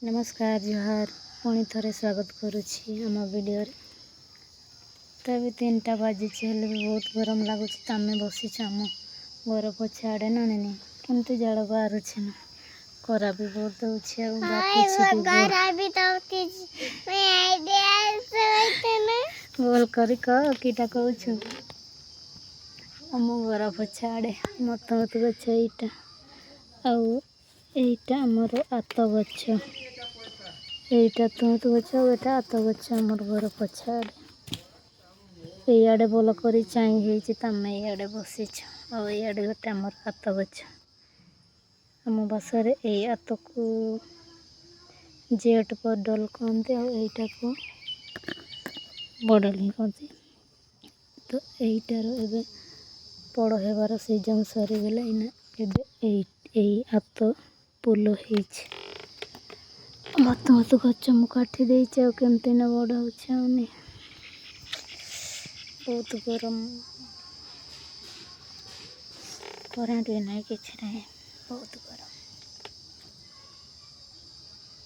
नमस्कार जुहार पुणी थे स्वागत करुँची आम वीडियो तो अभी 3टा बाजी हेल्ले भी बहुत गरम लगुच तो आम बसी आम घर पछ आड़े ना नहीं केमती जाड़ बाहर ना खरा भी बहुत बोल कर कीटा कहूँ आम घर पछ आड़े मत मत गछ यहीटा आमर आत गछ यहीटा तुमत गछ एटा आत गछ आमर घर पछ आड़े इे बोल कर चाई तमें इे बसी आड़े गोटे आमर आत गछ आम बासार ये आत को जेट पडल कहते आईटा को बडल ही कहते तो यहीटार एवं बड़ होबार सीजन सरीगला यही आत पुल हो मत मत गच मु काटी देती केमती ना बड़ हो बहुत गरम करेंट भी ना कि बहुत गरम।